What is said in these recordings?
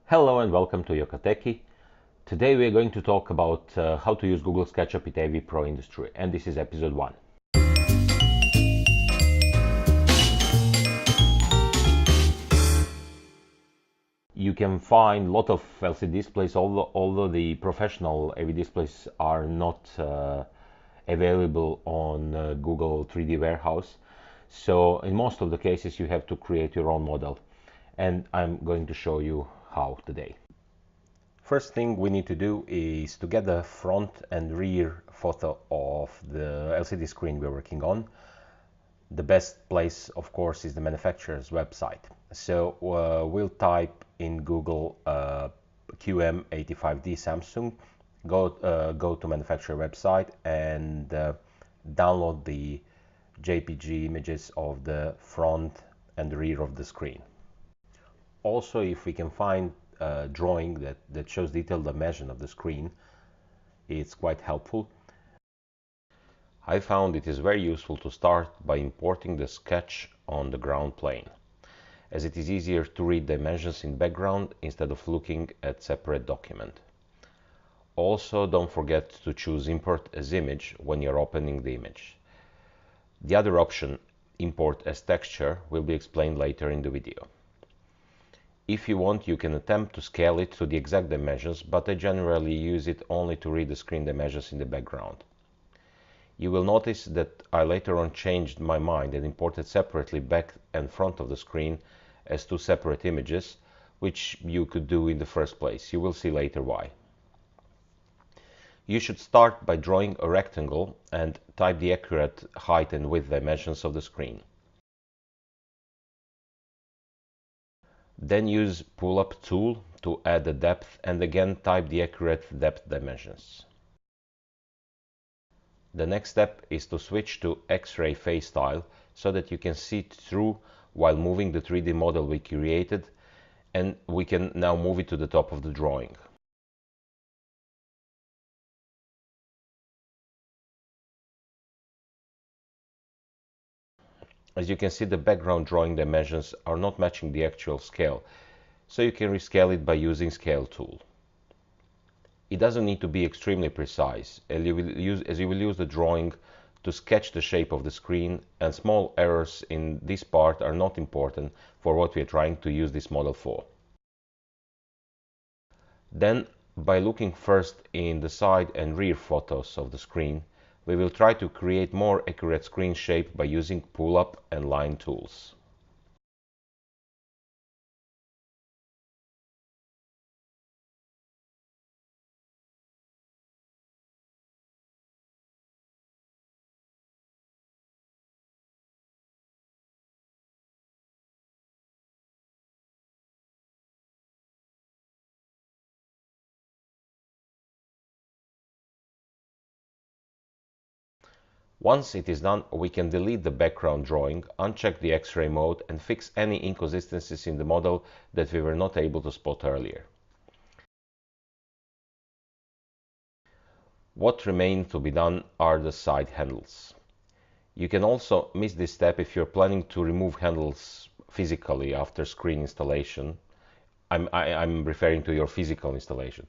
Hello and welcome to Yokateki. Today we are going to talk about how to use Google Sketchup in AVPro industry, and this is episode 1. You can find a lot of LCD displays, although the professional AV displays are not available on Google 3D Warehouse. So in most of the cases you have to create your own model, and I'm going to show you how today. First thing we need to do is to get the front and rear photo of the LCD screen we're working on. The best place, of course, is the manufacturer's website. So we'll type in Google QM85D Samsung, go to manufacturer website and download the JPG images of the front and rear of the screen. Also, if we can find a drawing that shows detailed dimension of the screen, it's quite helpful. I found it is very useful to start by importing the sketch on the ground plane, as it is easier to read dimensions in background instead of looking at separate document. Also, don't forget to choose import as image when you're opening the image. The other option, import as texture, will be explained later in the video. If you want, you can attempt to scale it to the exact dimensions, but I generally use it only to read the screen dimensions in the background. You will notice that I later on changed my mind and imported separately back and front of the screen as two separate images, which you could do in the first place. You will see later why. You should start by drawing a rectangle and type the accurate height and width dimensions of the screen. Then use pull-up tool to add the depth and again type the accurate depth dimensions. The next step is to switch to X-ray face style so that you can see it through while moving the 3D model we created, and we can now move it to the top of the drawing. As you can see, the background drawing dimensions are not matching the actual scale, so you can rescale it by using Scale tool. It doesn't need to be extremely precise, as you will use the drawing to sketch the shape of the screen, and small errors in this part are not important for what we are trying to use this model for. Then, by looking first in the side and rear photos of the screen, we will try to create more accurate screen shape by using pull-up and line tools. Once it is done, we can delete the background drawing, uncheck the X-ray mode, and fix any inconsistencies in the model that we were not able to spot earlier. What remains to be done are the side handles. You can also miss this step if you're planning to remove handles physically after screen installation. I'm referring to your physical installation.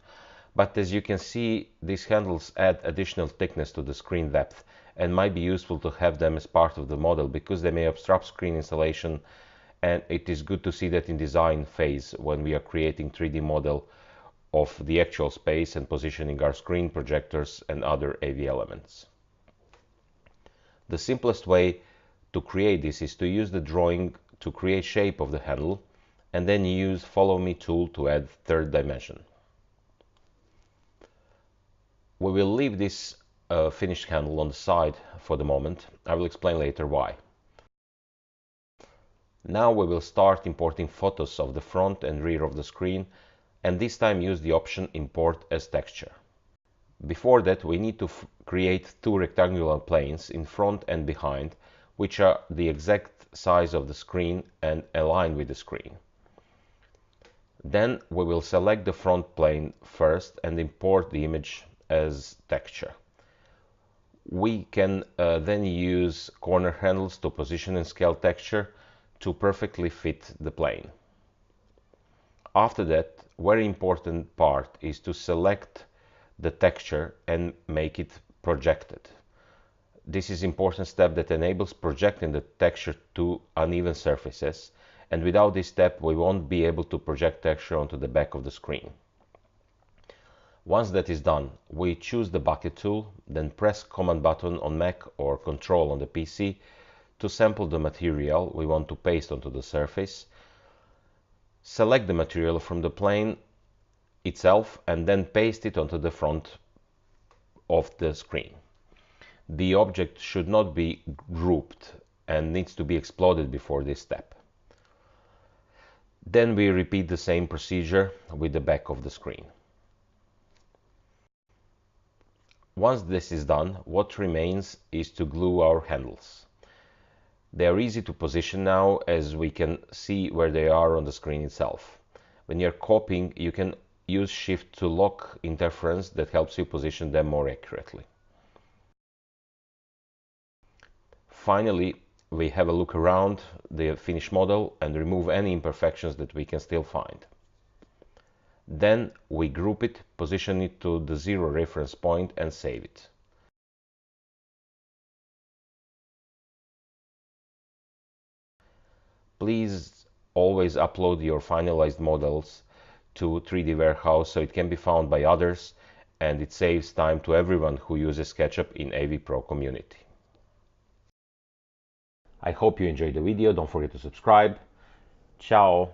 But as you can see, these handles add additional thickness to the screen depth and might be useful to have them as part of the model because they may obstruct screen installation, and it is good to see that in design phase when we are creating 3D model of the actual space and positioning our screen projectors and other AV elements. The simplest way to create this is to use the drawing to create shape of the handle and then use Follow Me tool to add third dimension. We will leave this finished handle on the side for the moment. I will explain later why. Now we will start importing photos of the front and rear of the screen, and this time use the option Import as Texture. Before that, we need to create two rectangular planes in front and behind, which are the exact size of the screen and align with the screen. Then we will select the front plane first and import the image as texture. We can then use corner handles to position and scale texture to perfectly fit the plane. After that, very important part is to select the texture and make it projected. This is important step that enables projecting the texture to uneven surfaces, and without this step we won't be able to project texture onto the back of the screen. Once that is done, we choose the bucket tool, then press Command button on Mac or Control on the PC to sample the material we want to paste onto the surface. Select the material from the plane itself and then paste it onto the front of the screen. The object should not be grouped and needs to be exploded before this step. Then we repeat the same procedure with the back of the screen. Once this is done, what remains is to glue our handles. They are easy to position now, as we can see where they are on the screen itself. When you're copying, you can use Shift to lock interference that helps you position them more accurately. Finally, we have a look around the finished model and remove any imperfections that we can still find. Then we group it, position it to the 0 reference point and save it. Please always upload your finalized models to 3D Warehouse so it can be found by others, and it saves time to everyone who uses SketchUp in AVPro community. I hope you enjoyed the video. Don't forget to subscribe. Ciao!